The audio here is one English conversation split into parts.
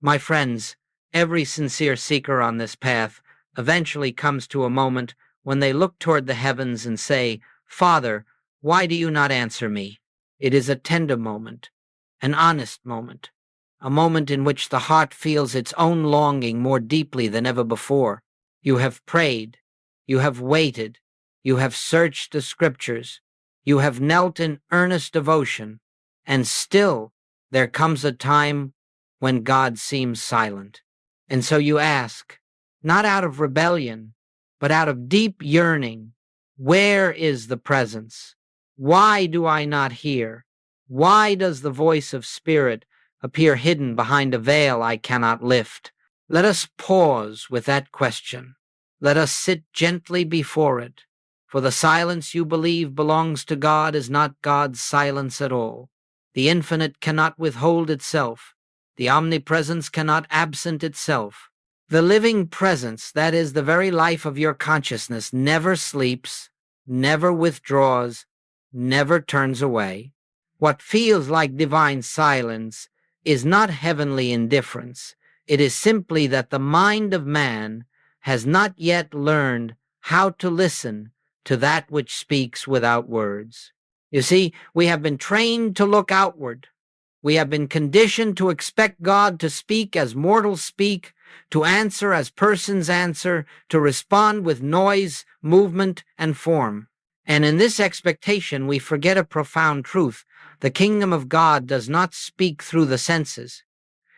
My friends, every sincere seeker on this path eventually comes to a moment when they look toward the heavens and say, "Father, why do you not answer me?" It is a tender moment, an honest moment, a moment in which the heart feels its own longing more deeply than ever before. You have prayed, you have waited, you have searched the scriptures, you have knelt in earnest devotion, and still there comes a time when God seems silent. And so you ask, not out of rebellion, but out of deep yearning, where is the presence? Why do I not hear? Why does the voice of spirit appear hidden behind a veil I cannot lift? Let us pause with that question. Let us sit gently before it, for the silence you believe belongs to God is not God's silence at all. The infinite cannot withhold itself. The omnipresence cannot absent itself. The living presence, that is the very life of your consciousness, never sleeps, never withdraws, never turns away. What feels like divine silence is not heavenly indifference. It is simply that the mind of man has not yet learned how to listen to that which speaks without words. You see, we have been trained to look outward. We have been conditioned to expect God to speak as mortals speak, to answer as persons answer, to respond with noise, movement, and form. And in this expectation, we forget a profound truth. The kingdom of God does not speak through the senses.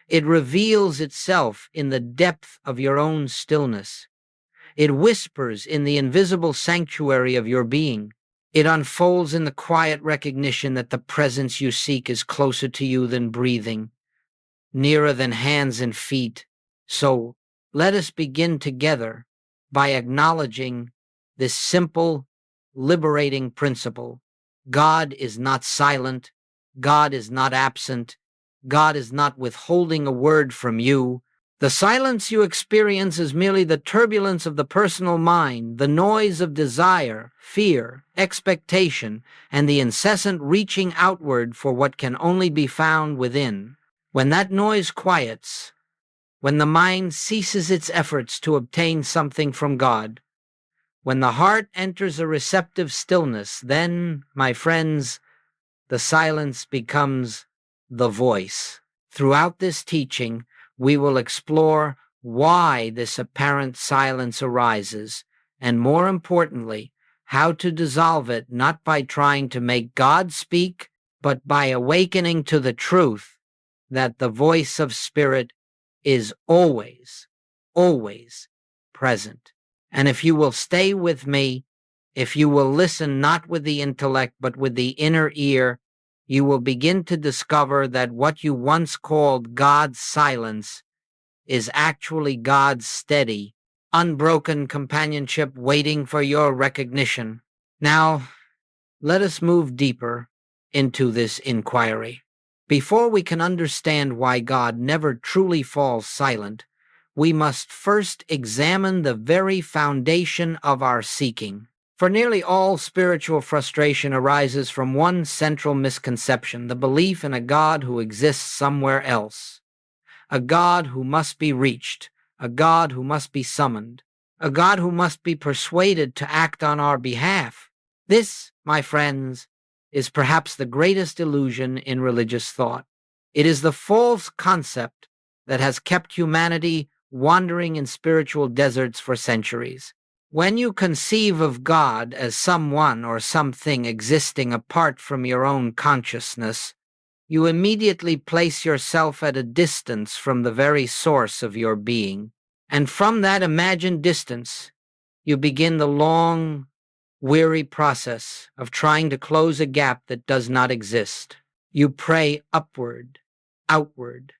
It reveals itself in the depth of your own stillness. It whispers in the invisible sanctuary of your being. It unfolds in the quiet recognition that the presence you seek is closer to you than breathing, nearer than hands and feet. So let us begin together by acknowledging this simple, liberating principle. God is not silent. God is not absent. God is not withholding a word from you. The silence you experience is merely the turbulence of the personal mind, the noise of desire, fear, expectation, and the incessant reaching outward for what can only be found within. When that noise quiets, when the mind ceases its efforts to obtain something from God, when the heart enters a receptive stillness, then, my friends, the silence becomes the voice. Throughout this teaching, we will explore why this apparent silence arises, and more importantly, how to dissolve it not by trying to make God speak, but by awakening to the truth that the voice of Spirit is always, always present. And if you will stay with me, if you will listen not with the intellect but with the inner ear, you will begin to discover that what you once called God's silence is actually God's steady, unbroken companionship waiting for your recognition. Now, let us move deeper into this inquiry. Before we can understand why God never truly falls silent, we must first examine the very foundation of our seeking. For nearly all spiritual frustration arises from one central misconception, the belief in a God who exists somewhere else, a God who must be reached, a God who must be summoned, a God who must be persuaded to act on our behalf. This, my friends, is perhaps the greatest illusion in religious thought. It is the false concept that has kept humanity wandering in spiritual deserts for centuries. When you conceive of God as someone or something existing apart from your own consciousness, you immediately place yourself at a distance from the very source of your being. And from that imagined distance, you begin the long, weary process of trying to close a gap that does not exist. You pray upward, outward,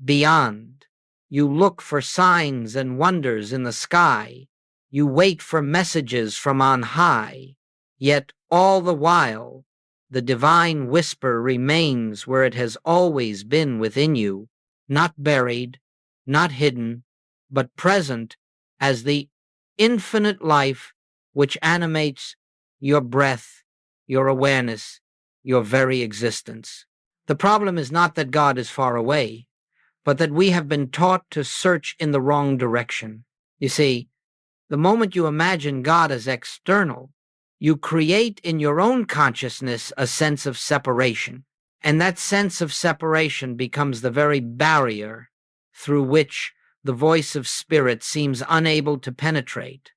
beyond. You look for signs and wonders in the sky. You wait for messages from on high. Yet all the while, the divine whisper remains where it has always been within you, not buried, not hidden, but present as the infinite life which animates your breath, your awareness, your very existence. The problem is not that God is far away. but that we have been taught to search in the wrong direction. You see, the moment you imagine God as external, you create in your own consciousness a sense of separation. And that sense of separation becomes the very barrier through which the voice of spirit seems unable to penetrate.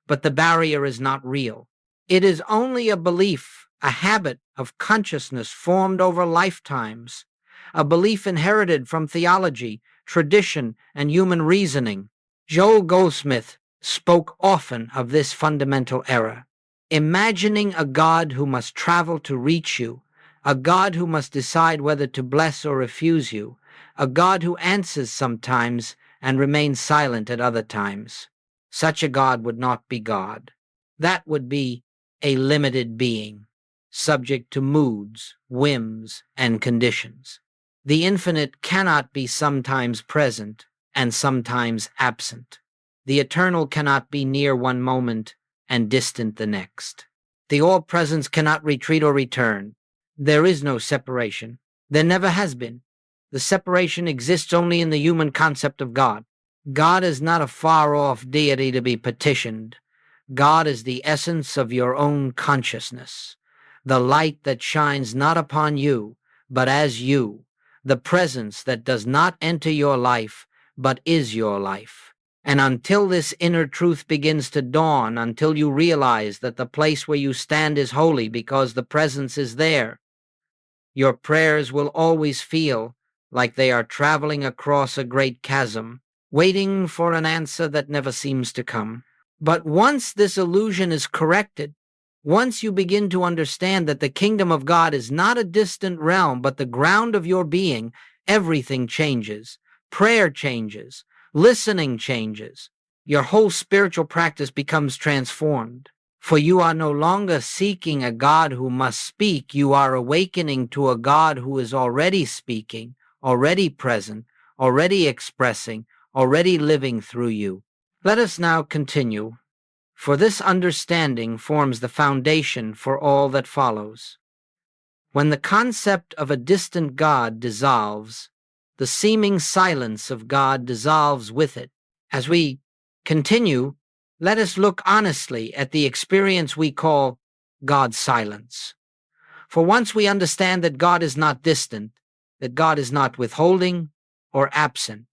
But the barrier is not real. It is only a belief, a habit of consciousness formed over lifetimes, a belief inherited from theology, tradition, and human reasoning. Joel Goldsmith spoke often of this fundamental error. Imagining a God who must travel to reach you, a God who must decide whether to bless or refuse you, a God who answers sometimes and remains silent at other times. Such a God would not be God. That would be a limited being, subject to moods, whims, and conditions. The infinite cannot be sometimes present and sometimes absent. The eternal cannot be near one moment and distant the next. The all-presence cannot retreat or return. There is no separation. There never has been. The separation exists only in the human concept of God. God is not a far-off deity to be petitioned. God is the essence of your own consciousness, the light that shines not upon you, but as you, the presence that does not enter your life, but is your life. And until this inner truth begins to dawn, until you realize that the place where you stand is holy because the presence is there, your prayers will always feel like they are traveling across a great chasm, waiting for an answer that never seems to come. But once this illusion is corrected, once you begin to understand that the kingdom of God is not a distant realm, but the ground of your being, everything changes. Prayer changes. Listening changes. Your whole spiritual practice becomes transformed. For you are no longer seeking a God who must speak. You are awakening to a God who is already speaking, already present, already expressing, already living through you. Let us now continue, for this understanding forms the foundation for all that follows. When the concept of a distant God dissolves, the seeming silence of God dissolves with it. As we continue, let us look honestly at the experience we call God's silence. For once we understand that God is not distant, that God is not withholding or absent,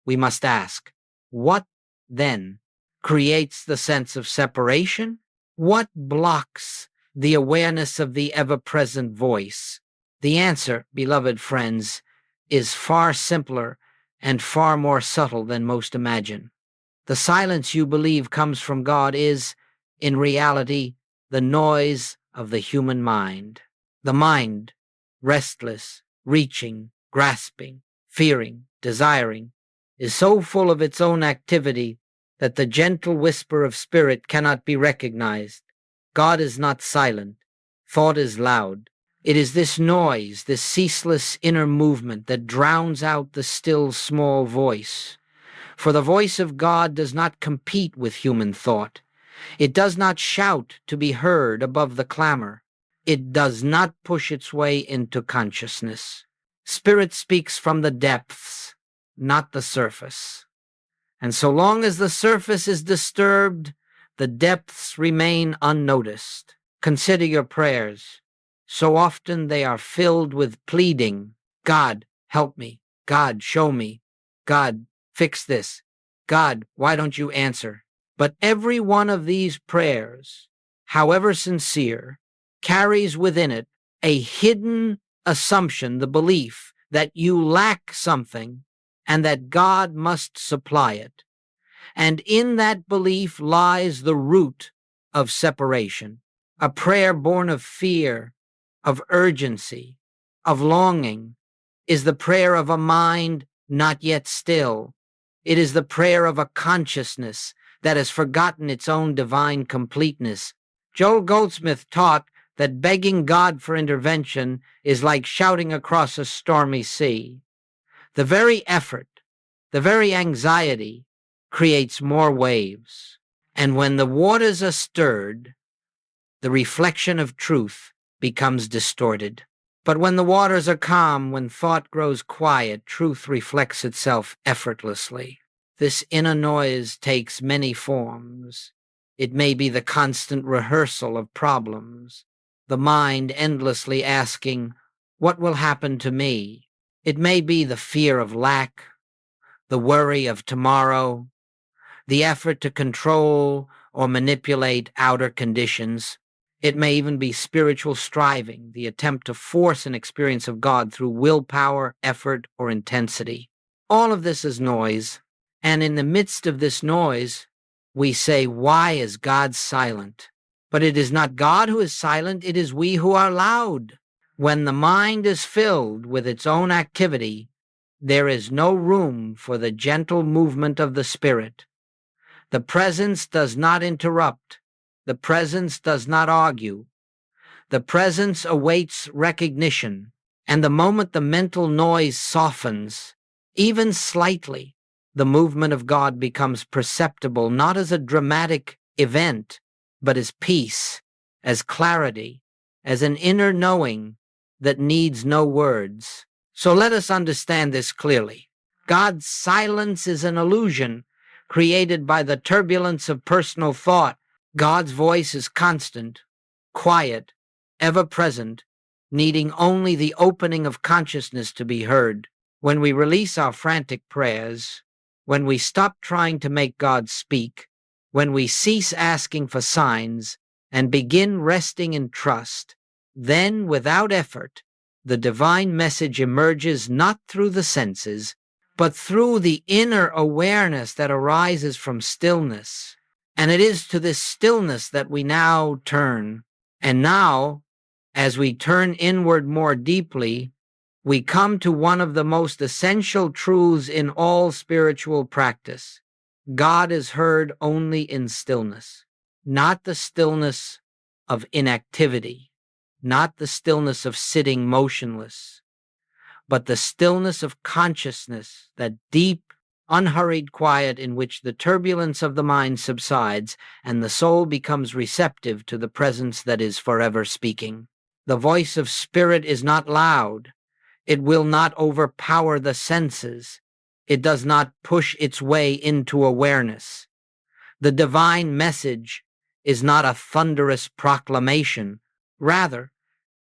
we must ask, what then creates the sense of separation? What blocks the awareness of the ever-present voice? The answer, beloved friends, is far simpler and far more subtle than most imagine. The silence you believe comes from God is, in reality, the noise of the human mind. The mind, restless, reaching, grasping, fearing, desiring, is so full of its own activity that the gentle whisper of spirit cannot be recognized. God is not silent. Thought is loud. It is this noise, this ceaseless inner movement that drowns out the still small voice. For the voice of God does not compete with human thought. It does not shout to be heard above the clamor. It does not push its way into consciousness. Spirit speaks from the depths, not the surface. And so long as the surface is disturbed, the depths remain unnoticed. Consider your prayers. So often they are filled with pleading. God, help me. God, show me. God, fix this. God, why don't you answer? But every one of these prayers, however sincere, carries within it a hidden assumption, the belief that you lack something and that God must supply it. And in that belief lies the root of separation. A prayer born of fear, of urgency, of longing, is the prayer of a mind not yet still. It is the prayer of a consciousness that has forgotten its own divine completeness. Joel Goldsmith taught that begging God for intervention is like shouting across a stormy sea. The very effort, the very anxiety creates more waves. And when the waters are stirred, the reflection of truth becomes distorted. But when the waters are calm, when thought grows quiet, truth reflects itself effortlessly. This inner noise takes many forms. It may be the constant rehearsal of problems, the mind endlessly asking, "What will happen to me?" It may be the fear of lack, the worry of tomorrow, the effort to control or manipulate outer conditions. It may even be spiritual striving, the attempt to force an experience of God through willpower, effort, or intensity. All of this is noise, and in the midst of this noise, we say, "Why is God silent?" But it is not God who is silent, it is we who are loud. When the mind is filled with its own activity, there is no room for the gentle movement of the Spirit. The presence does not interrupt. The presence does not argue. The presence awaits recognition. And the moment the mental noise softens, even slightly, the movement of God becomes perceptible not as a dramatic event, but as peace, as clarity, as an inner knowing that needs no words. So let us understand this clearly. God's silence is an illusion created by the turbulence of personal thought. God's voice is constant, quiet, ever present, needing only the opening of consciousness to be heard. When we release our frantic prayers, when we stop trying to make God speak, when we cease asking for signs and begin resting in trust, then without effort, the divine message emerges not through the senses, but through the inner awareness that arises from stillness. And it is to this stillness that we now turn. And now, as we turn inward more deeply, we come to one of the most essential truths in all spiritual practice. God is heard only in stillness, not the stillness of inactivity, not the stillness of sitting motionless, but the stillness of consciousness, that deep, unhurried quiet in which the turbulence of the mind subsides and the soul becomes receptive to the presence that is forever speaking. The voice of spirit is not loud. It will not overpower the senses. It does not push its way into awareness. The divine message is not a thunderous proclamation. Rather,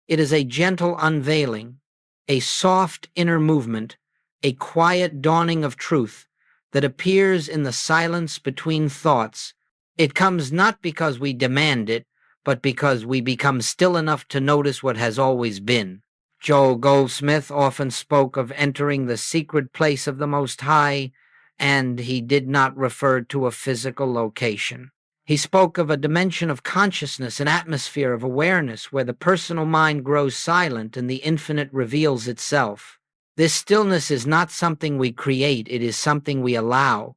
it is a gentle unveiling, a soft inner movement, a quiet dawning of truth that appears in the silence between thoughts. It comes not because we demand it, but because we become still enough to notice what has always been. Joel Goldsmith often spoke of entering the secret place of the Most High, and he did not refer to a physical location. He spoke of a dimension of consciousness, an atmosphere of awareness where the personal mind grows silent and the infinite reveals itself. This stillness is not something we create, it is something we allow.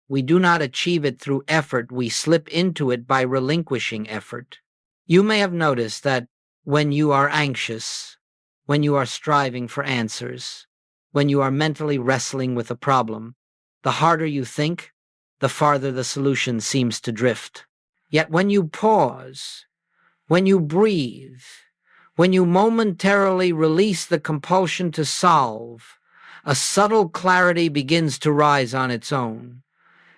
We do not achieve it through effort, we slip into it by relinquishing effort. You may have noticed that when you are anxious, when you are striving for answers, when you are mentally wrestling with a problem, the harder you think, the farther the solution seems to drift. Yet when you pause, when you breathe, when you momentarily release the compulsion to solve, a subtle clarity begins to rise on its own.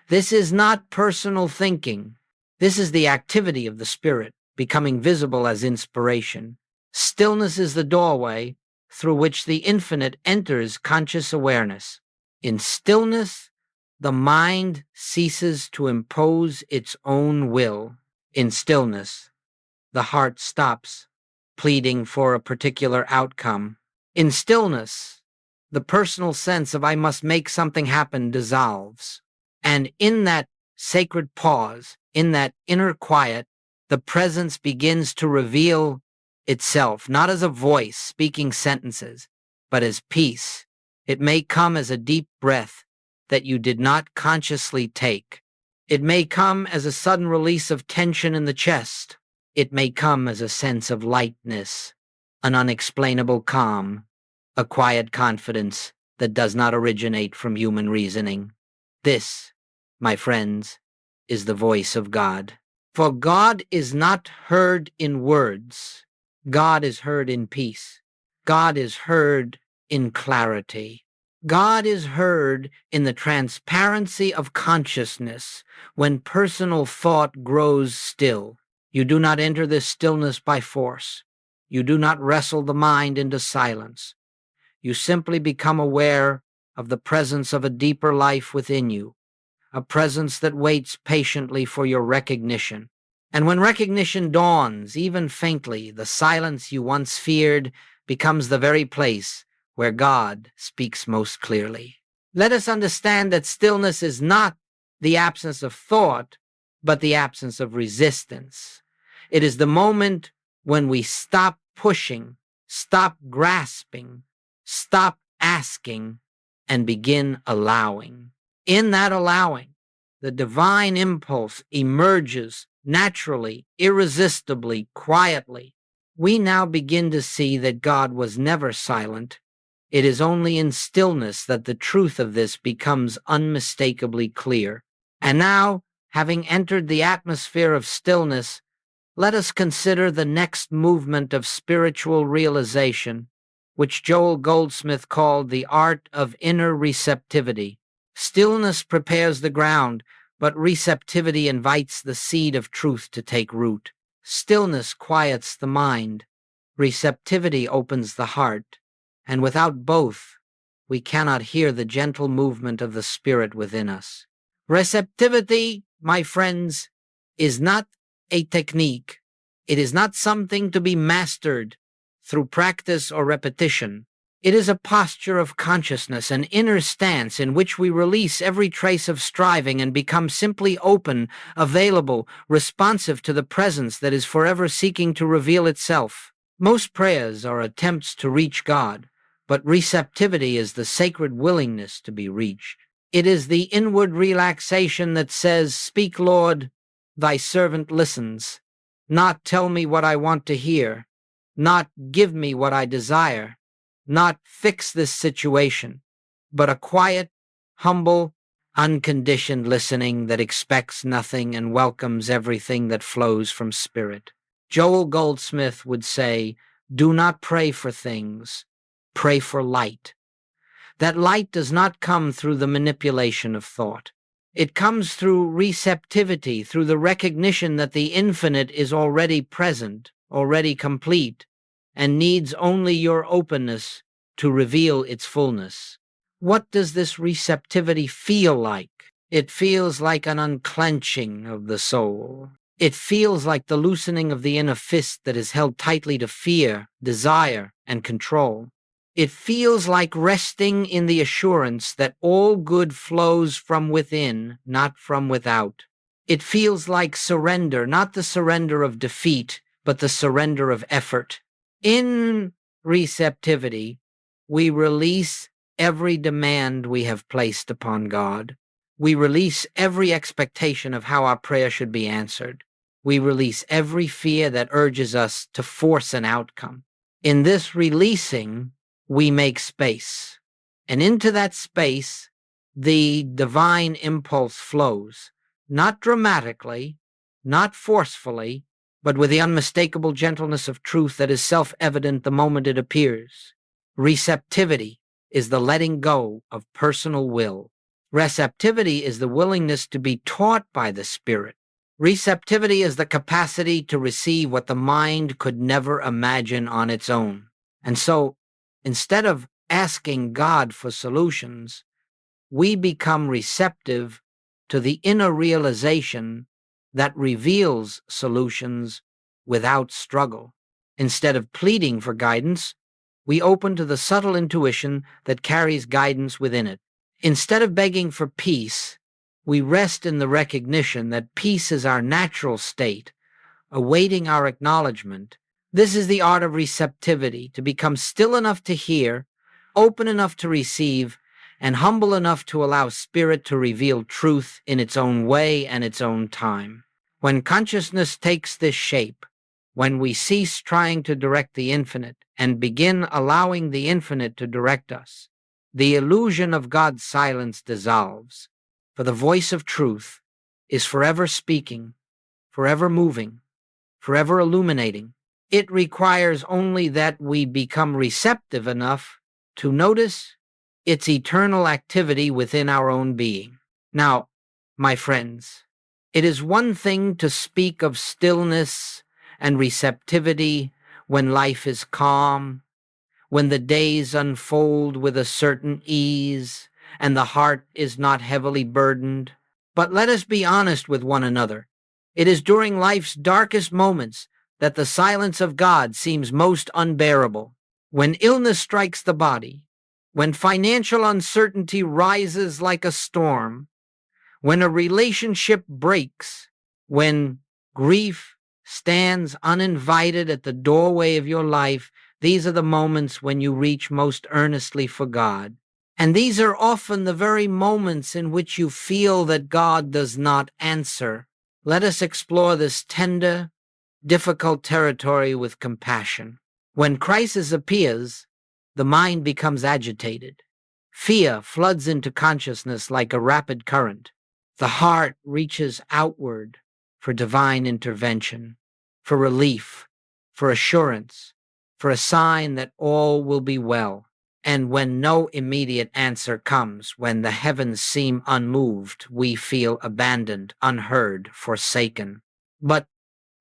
This is not personal thinking. This is the activity of the spirit, becoming visible as inspiration. Stillness is the doorway through which the infinite enters conscious awareness. In stillness, the mind ceases to impose its own will. In stillness, the heart stops pleading for a particular outcome. In stillness, the personal sense of "I must make something happen" dissolves. And in that sacred pause, in that inner quiet, the presence begins to reveal itself, not as a voice speaking sentences, but as peace. It may come as a deep breath that you did not consciously take. It may come as a sudden release of tension in the chest. It may come as a sense of lightness, an unexplainable calm, a quiet confidence that does not originate from human reasoning. This, my friends, is the voice of God. For God is not heard in words. God is heard in peace. God is heard in clarity. God is heard in the transparency of consciousness when personal thought grows still. You do not enter this stillness by force. You do not wrestle the mind into silence. You simply become aware of the presence of a deeper life within you, a presence that waits patiently for your recognition. And when recognition dawns, even faintly, the silence you once feared becomes the very place where God speaks most clearly. Let us understand that stillness is not the absence of thought, but the absence of resistance. It is the moment when we stop pushing, stop grasping, stop asking, and begin allowing. In that allowing, the divine impulse emerges naturally, irresistibly, quietly. We now begin to see that God was never silent. It is only in stillness that the truth of this becomes unmistakably clear. And now, having entered the atmosphere of stillness, let us consider the next movement of spiritual realization, which Joel Goldsmith called the art of inner receptivity. Stillness prepares the ground, but receptivity invites the seed of truth to take root. Stillness quiets the mind. Receptivity opens the heart. And without both, we cannot hear the gentle movement of the Spirit within us. Receptivity, my friends, is not a technique. It is not something to be mastered through practice or repetition. It is a posture of consciousness, an inner stance in which we release every trace of striving and become simply open, available, responsive to the presence that is forever seeking to reveal itself. Most prayers are attempts to reach God, but receptivity is the sacred willingness to be reached. It is the inward relaxation that says, "Speak, Lord, thy servant listens." Not "tell me what I want to hear," not "give me what I desire," not "fix this situation," but a quiet, humble, unconditioned listening that expects nothing and welcomes everything that flows from Spirit. Joel Goldsmith would say, "Do not pray for things, pray for light." That light does not come through the manipulation of thought. It comes through receptivity, through the recognition that the infinite is already present, already complete, and needs only your openness to reveal its fullness. What does this receptivity feel like? It feels like an unclenching of the soul. It feels like the loosening of the inner fist that is held tightly to fear, desire, and control. It feels like resting in the assurance that all good flows from within, not from without. It feels like surrender, not the surrender of defeat, but the surrender of effort. In receptivity, we release every demand we have placed upon God. We release every expectation of how our prayer should be answered. We release every fear that urges us to force an outcome. In this releasing, we make space. And into that space, the divine impulse flows, not dramatically, not forcefully, but with the unmistakable gentleness of truth that is self-evident the moment it appears. Receptivity is the letting go of personal will. Receptivity is the willingness to be taught by the Spirit. Receptivity is the capacity to receive what the mind could never imagine on its own. And so, instead of asking God for solutions, we become receptive to the inner realization that reveals solutions without struggle. Instead of pleading for guidance, we open to the subtle intuition that carries guidance within it. Instead of begging for peace, we rest in the recognition that peace is our natural state, awaiting our acknowledgement. This is the art of receptivity, to become still enough to hear, open enough to receive, and humble enough to allow Spirit to reveal truth in its own way and its own time. When consciousness takes this shape, when we cease trying to direct the infinite and begin allowing the infinite to direct us, the illusion of God's silence dissolves, for the voice of truth is forever speaking, forever moving, forever illuminating, It requires only that we become receptive enough to notice its eternal activity within our own being. Now, my friends, it is one thing to speak of stillness and receptivity when life is calm, when the days unfold with a certain ease and the heart is not heavily burdened. But let us be honest with one another. It is during life's darkest moments that the silence of God seems most unbearable. When illness strikes the body, when financial uncertainty rises like a storm, when a relationship breaks, when grief stands uninvited at the doorway of your life, these are the moments when you reach most earnestly for God. And these are often the very moments in which you feel that God does not answer. Let us explore this tender, difficult territory with compassion. When crisis appears, the mind becomes agitated. Fear floods into consciousness like a rapid current. The heart reaches outward for divine intervention, for relief, for assurance, for a sign that all will be well. And when no immediate answer comes, when the heavens seem unmoved, we feel abandoned, unheard, forsaken. But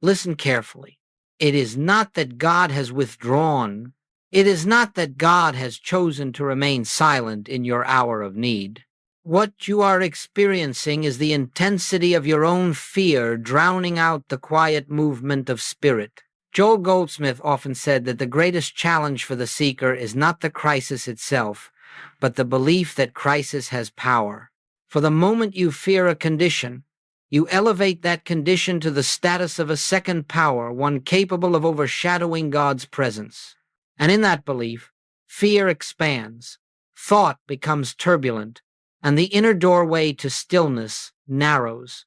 listen carefully. It is not that God has withdrawn. It is not that God has chosen to remain silent in your hour of need. What you are experiencing is the intensity of your own fear drowning out the quiet movement of spirit. Joel Goldsmith often said that the greatest challenge for the seeker is not the crisis itself, but the belief that crisis has power. For the moment you fear a condition, you elevate that condition to the status of a second power, one capable of overshadowing God's presence. And in that belief, fear expands, thought becomes turbulent, and the inner doorway to stillness narrows.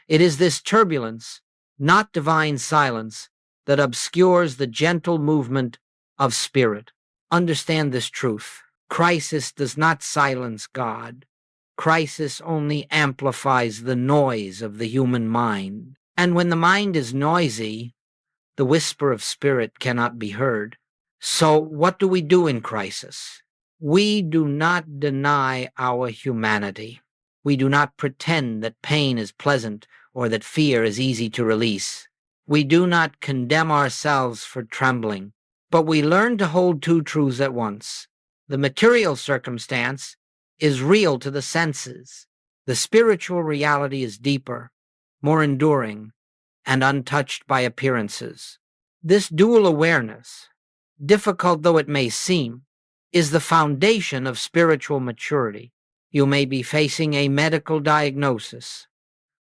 It is this turbulence, not divine silence, that obscures the gentle movement of spirit. Understand this truth. Crisis does not silence God. Crisis only amplifies the noise of the human mind. And when the mind is noisy, the whisper of spirit cannot be heard. So what do we do in crisis? We do not deny our humanity. We do not pretend that pain is pleasant or that fear is easy to release. We do not condemn ourselves for trembling, but we learn to hold two truths at once. The material circumstance is real to the senses. The spiritual reality is deeper, more enduring, and untouched by appearances. This dual awareness, difficult though it may seem, is the foundation of spiritual maturity. You may be facing a medical diagnosis.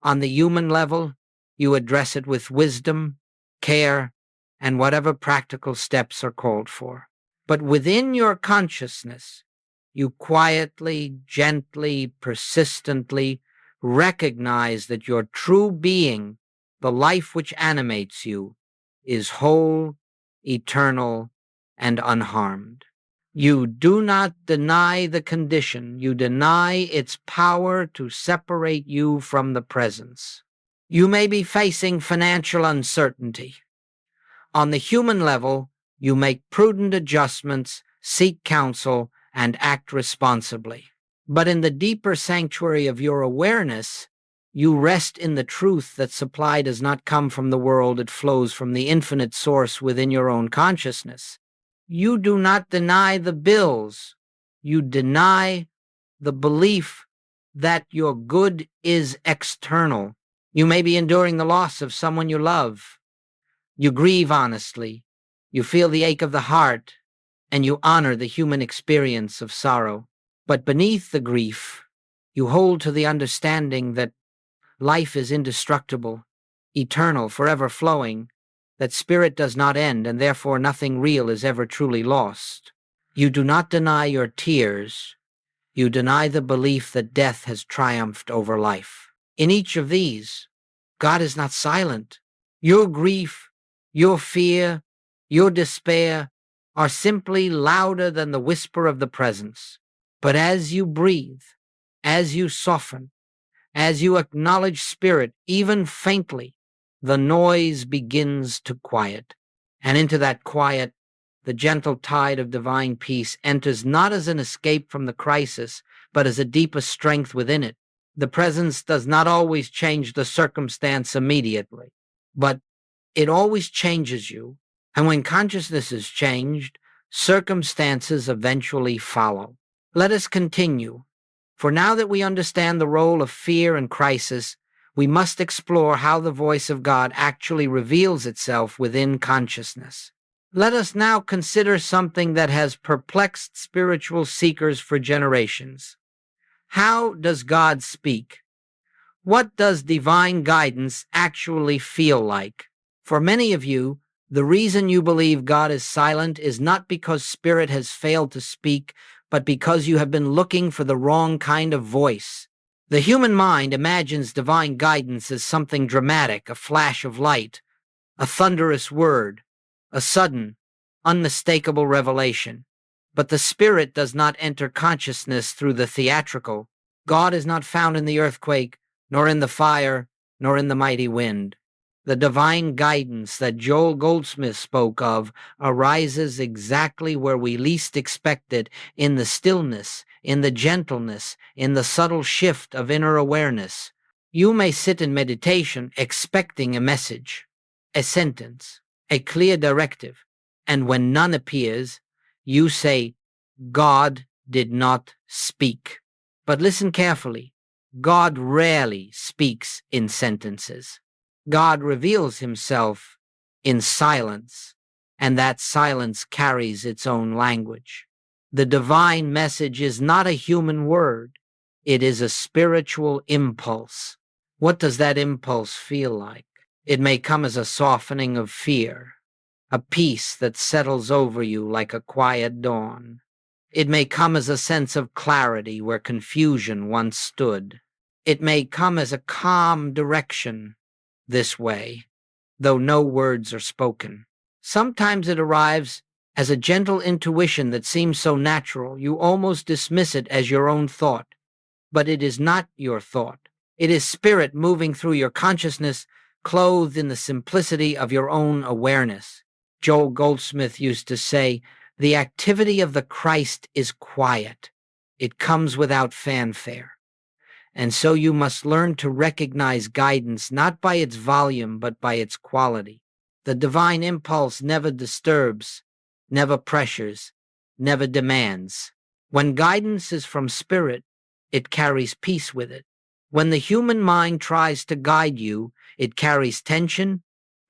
On the human level, you address it with wisdom, care, and whatever practical steps are called for. But within your consciousness, you quietly, gently, persistently recognize that your true being, the life which animates you, is whole, eternal, and unharmed. You do not deny the condition. You deny its power to separate you from the presence. You may be facing financial uncertainty. On the human level, you make prudent adjustments, seek counsel, and act responsibly. But in the deeper sanctuary of your awareness, you rest in the truth that supply does not come from the world, it flows from the infinite source within your own consciousness. You do not deny the bills. You deny the belief that your good is external. You may be enduring the loss of someone you love. You grieve honestly. You feel the ache of the heart, and you honor the human experience of sorrow. But beneath the grief, you hold to the understanding that life is indestructible, eternal, forever flowing, that spirit does not end, and therefore nothing real is ever truly lost. You do not deny your tears. You deny the belief that death has triumphed over life. In each of these, God is not silent. Your grief, your fear, your despair are simply louder than the whisper of the presence. But as you breathe, as you soften, as you acknowledge spirit, even faintly, the noise begins to quiet. And into that quiet, the gentle tide of divine peace enters not as an escape from the crisis, but as a deeper strength within it. The presence does not always change the circumstance immediately, but it always changes you. And when consciousness is changed, circumstances eventually follow. Let us continue. For now that we understand the role of fear and crisis, we must explore how the voice of God actually reveals itself within consciousness. Let us now consider something that has perplexed spiritual seekers for generations. How does God speak? What does divine guidance actually feel like? For many of you, the reason you believe God is silent is not because Spirit has failed to speak, but because you have been looking for the wrong kind of voice. The human mind imagines divine guidance as something dramatic, a flash of light, a thunderous word, a sudden, unmistakable revelation. But the Spirit does not enter consciousness through the theatrical. God is not found in the earthquake, nor in the fire, nor in the mighty wind. The divine guidance that Joel Goldsmith spoke of arises exactly where we least expect it, in the stillness, in the gentleness, in the subtle shift of inner awareness. You may sit in meditation expecting a message, a sentence, a clear directive, and when none appears, you say, God did not speak. But listen carefully. God rarely speaks in sentences. God reveals himself in silence, and that silence carries its own language. The divine message is not a human word. It is a spiritual impulse. What does that impulse feel like? It may come as a softening of fear, a peace that settles over you like a quiet dawn. It may come as a sense of clarity where confusion once stood. It may come as a calm direction this way, though no words are spoken. Sometimes it arrives as a gentle intuition that seems so natural you almost dismiss it as your own thought. But it is not your thought. It is Spirit moving through your consciousness, clothed in the simplicity of your own awareness. Joel Goldsmith used to say, "The activity of the Christ is quiet. It comes without fanfare." And so you must learn to recognize guidance not by its volume but by its quality. The divine impulse never disturbs, never pressures, never demands. When guidance is from Spirit, it carries peace with it. When the human mind tries to guide you, it carries tension,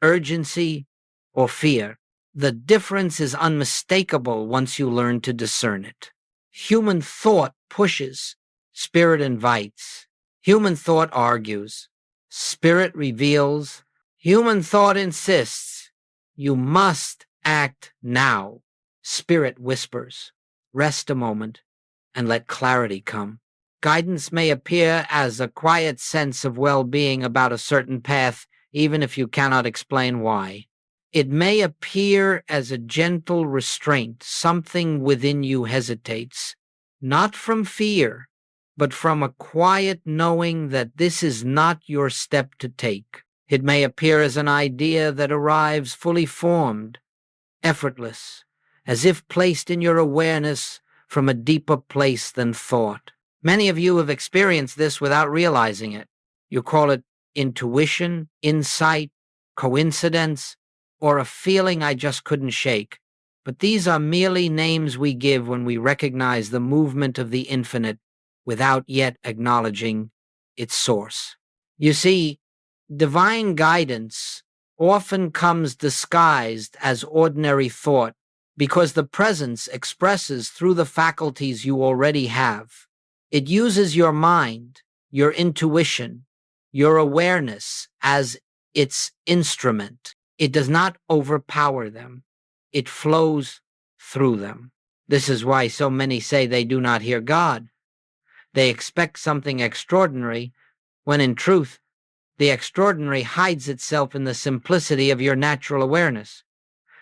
urgency, or fear. The difference is unmistakable once you learn to discern it. Human thought pushes, Spirit invites. Human thought argues, Spirit reveals. Human thought insists, you must act now. Spirit whispers, rest a moment and let clarity come. Guidance may appear as a quiet sense of well-being about a certain path, even if you cannot explain why. It may appear as a gentle restraint, something within you hesitates, not from fear, but from a quiet knowing that this is not your step to take. It may appear as an idea that arrives fully formed, effortless, as if placed in your awareness from a deeper place than thought. Many of you have experienced this without realizing it. You call it intuition, insight, coincidence, or a feeling I just couldn't shake. But these are merely names we give when we recognize the movement of the infinite without yet acknowledging its source. You see, divine guidance often comes disguised as ordinary thought because the presence expresses through the faculties you already have. It uses your mind, your intuition, your awareness as its instrument. It does not overpower them. It flows through them. This is why so many say they do not hear God. They expect something extraordinary, when in truth, the extraordinary hides itself in the simplicity of your natural awareness.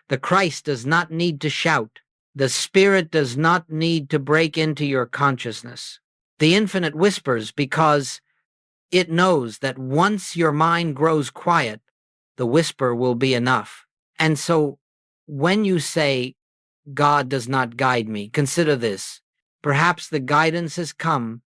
The Christ does not need to shout. The Spirit does not need to break into your consciousness. The infinite whispers because it knows that once your mind grows quiet, the whisper will be enough. And so When you say, God does not guide me, consider this. Perhaps the guidance has come,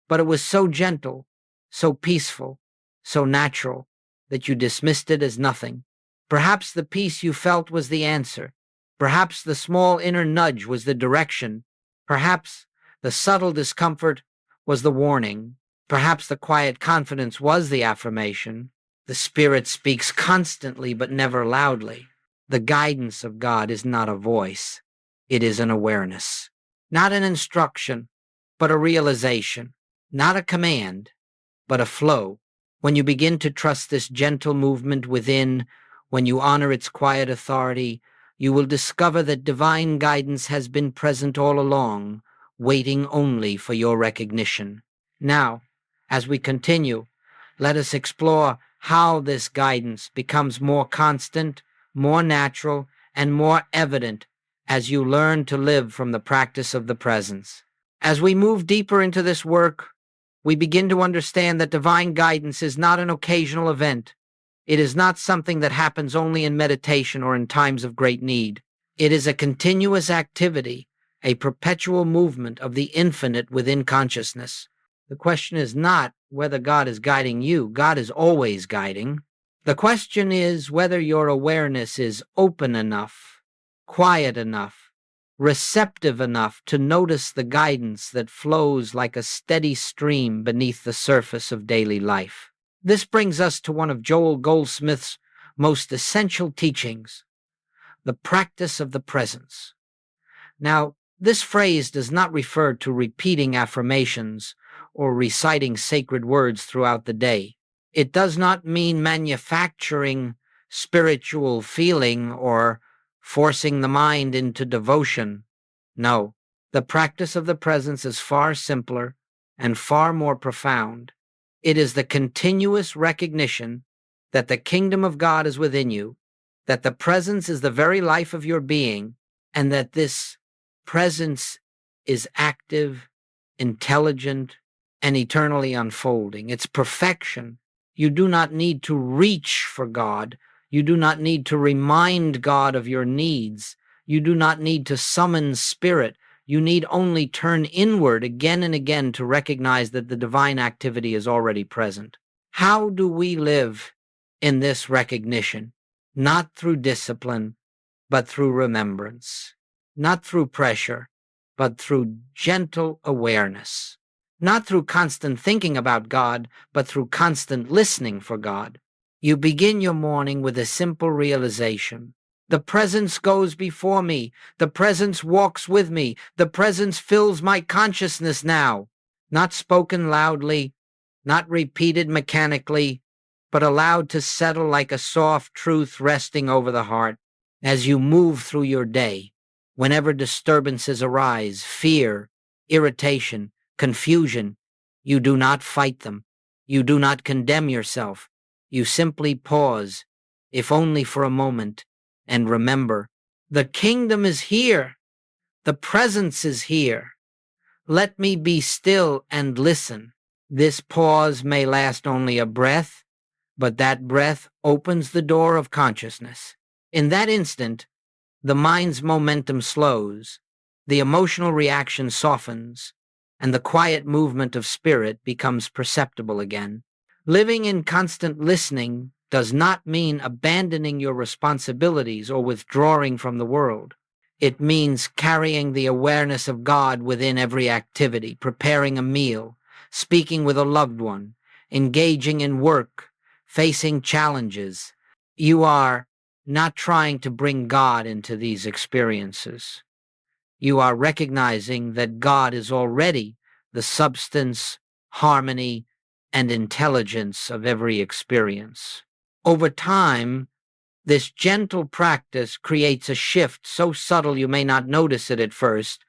but it was so gentle, so peaceful, so natural, that you dismissed it as nothing. Perhaps the peace you felt was the answer. Perhaps the small inner nudge was the direction. Perhaps the subtle discomfort was the warning. Perhaps the quiet confidence was the affirmation. The Spirit speaks constantly but never loudly. The guidance of God is not a voice. It is an awareness. Not an instruction, but a realization. Not a command, but a flow. When you begin to trust this gentle movement within, when you honor its quiet authority, you will discover that divine guidance has been present all along, waiting only for your recognition. Now, as we continue, let us explore how this guidance becomes more constant, more natural, and more evident as you learn to live from the practice of the presence. As we move deeper into this work, we begin to understand that divine guidance is not an occasional event. It is not something that happens only in meditation or in times of great need. It is a continuous activity, a perpetual movement of the infinite within consciousness. The question is not whether God is guiding you. God is always guiding. The question is whether your awareness is open enough, quiet enough, receptive enough to notice the guidance that flows like a steady stream beneath the surface of daily life. This brings us to one of Joel Goldsmith's most essential teachings, the practice of the presence. Now, this phrase does not refer to repeating affirmations or reciting sacred words throughout the day. It does not mean manufacturing spiritual feeling or forcing the mind into devotion. No, the practice of the presence is far simpler and far more profound. It is the continuous recognition that the kingdom of God is within you, that the presence is the very life of your being, and that this presence is active, intelligent, and eternally unfolding. It's perfection. You do not need to reach for God. You do not need to remind God of your needs. You do not need to summon spirit. You need only turn inward again and again to recognize that the divine activity is already present. How do we live in this recognition? Not through discipline, but through remembrance. Not through pressure, but through gentle awareness. Not through constant thinking about God, but through constant listening for God. You begin your morning with a simple realization. The presence goes before me. The presence walks with me. The presence fills my consciousness now. Not spoken loudly, not repeated mechanically, but allowed to settle like a soft truth resting over the heart. As you move through your day, whenever disturbances arise, fear, irritation, confusion, you do not fight them. You do not condemn yourself. You simply pause, if only for a moment, and remember, the kingdom is here. The presence is here. Let me be still and listen. This pause may last only a breath, but that breath opens the door of consciousness. In that instant, the mind's momentum slows, the emotional reaction softens, and the quiet movement of spirit becomes perceptible again. Living in constant listening does not mean abandoning your responsibilities or withdrawing from the world. It means carrying the awareness of God within every activity, preparing a meal, speaking with a loved one, engaging in work, facing challenges. You are not trying to bring God into these experiences. You are recognizing that God is already the substance, harmony, and intelligence of every experience. Over time, this gentle practice creates a shift so subtle you may not notice it at first.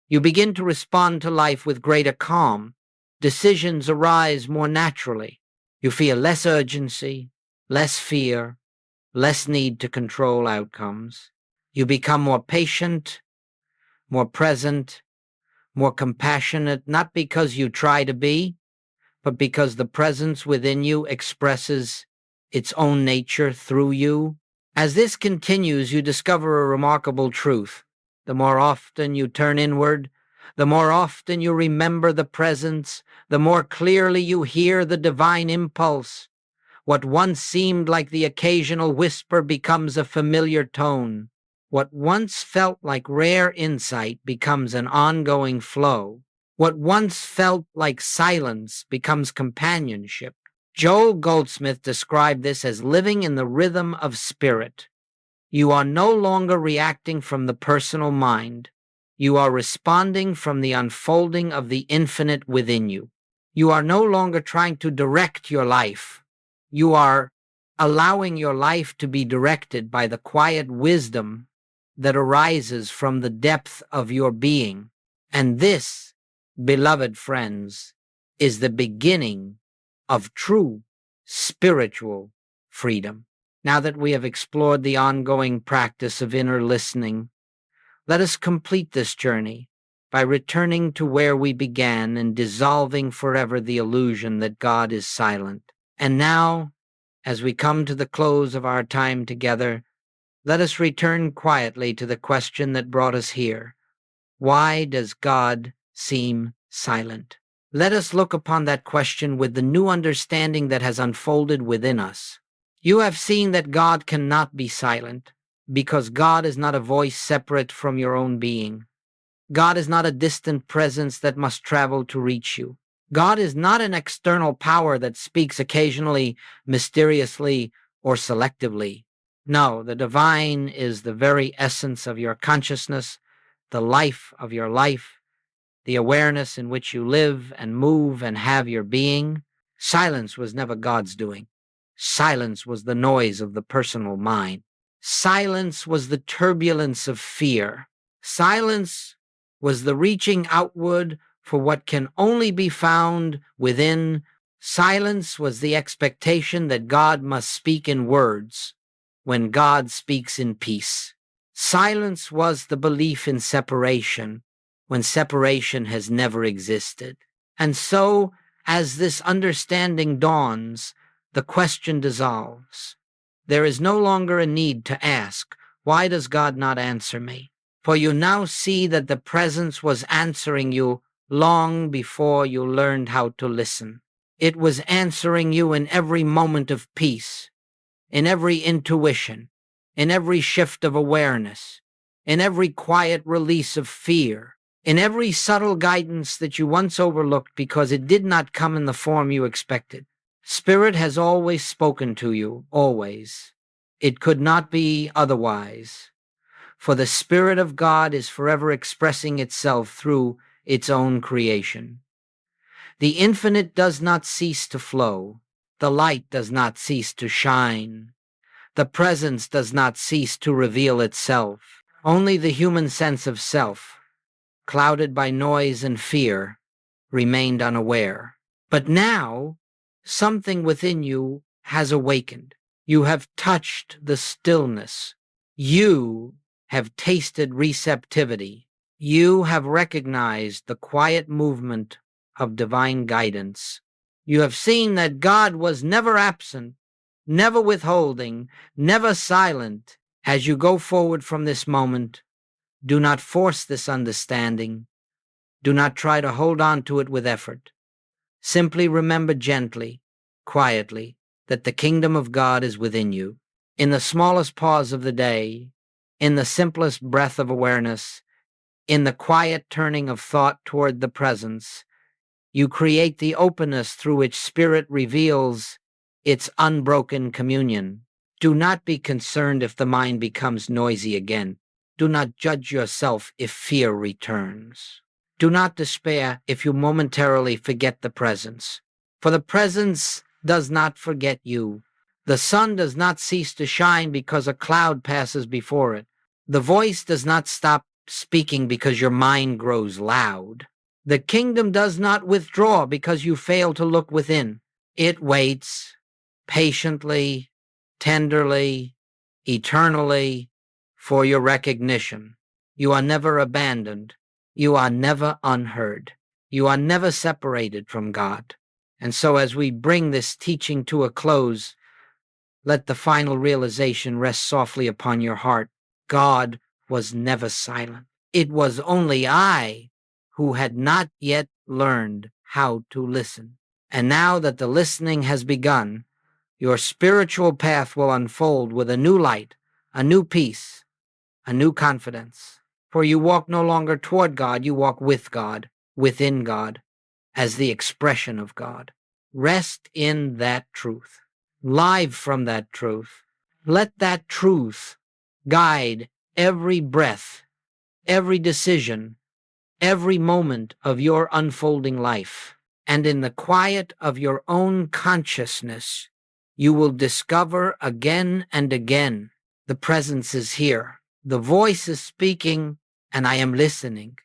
You begin to respond to life with greater calm. Decisions arise more naturally. You feel less urgency, less fear, less need to control outcomes. You become more patient, more present, more compassionate, not because you try to be, but because the presence within you expresses its own nature through you. As this continues, you discover a remarkable truth. The more often you turn inward, the more often you remember the presence, the more clearly you hear the divine impulse. What once seemed like the occasional whisper becomes a familiar tone. What once felt like rare insight becomes an ongoing flow. What once felt like silence becomes companionship. Joel Goldsmith described this as living in the rhythm of spirit. You are no longer reacting from the personal mind. You are responding from the unfolding of the infinite within you. You are no longer trying to direct your life. You are allowing your life to be directed by the quiet wisdom that arises from the depth of your being. And this, beloved friends, is the beginning of true spiritual freedom. Now that we have explored the ongoing practice of inner listening, let us complete this journey by returning to where we began and dissolving forever the illusion that God is silent. And now, as we come to the close of our time together, let us return quietly to the question that brought us here. Why does God seem silent? Let us look upon that question with the new understanding that has unfolded within us. You have seen that God cannot be silent, because God is not a voice separate from your own being. God is not a distant presence that must travel to reach you. God is not an external power that speaks occasionally, mysteriously, or selectively. No, the divine is the very essence of your consciousness, the life of your life, the awareness in which you live and move and have your being. Silence was never God's doing. Silence was the noise of the personal mind. Silence was the turbulence of fear. Silence was the reaching outward for what can only be found within. Silence was the expectation that God must speak in words when God speaks in peace. Silence was the belief in separation when separation has never existed. And so, as this understanding dawns, the question dissolves. There is no longer a need to ask, why does God not answer me? For you now see that the presence was answering you long before you learned how to listen. It was answering you in every moment of peace, in every intuition, in every shift of awareness, in every quiet release of fear, in every subtle guidance that you once overlooked because it did not come in the form you expected. Spirit has always spoken to you, always. It could not be otherwise, for the Spirit of God is forever expressing itself through its own creation. The infinite does not cease to flow. The light does not cease to shine. The presence does not cease to reveal itself. Only the human sense of self, clouded by noise and fear, remained unaware. But now, something within you has awakened. You have touched the stillness. You have tasted receptivity. You have recognized the quiet movement of divine guidance. You have seen that God was never absent, never withholding, never silent. As you go forward from this moment, do not force this understanding. Do not try to hold on to it with effort. Simply remember gently, quietly, that the kingdom of God is within you. In the smallest pause of the day, in the simplest breath of awareness, in the quiet turning of thought toward the presence, you create the openness through which Spirit reveals its unbroken communion. Do not be concerned if the mind becomes noisy again. Do not judge yourself if fear returns. Do not despair if you momentarily forget the presence, for the presence does not forget you. The sun does not cease to shine because a cloud passes before it. The voice does not stop speaking because your mind grows loud. The kingdom does not withdraw because you fail to look within. It waits patiently, tenderly, eternally for your recognition. You are never abandoned. You are never unheard. You are never separated from God. And so as we bring this teaching to a close, Let the final realization rest softly upon your heart. God was never silent. It was only I who had not yet learned how to listen. And now that the listening has begun, your spiritual path will unfold with a new light, a new peace, a new confidence. For you walk no longer toward God, you walk with God, within God, as the expression of God. Rest in that truth. Live from that truth. Let that truth guide every breath, every decision, every moment of your unfolding life. And in the quiet of your own consciousness, you will discover again and again the presence is here. The voice is speaking, and I am listening.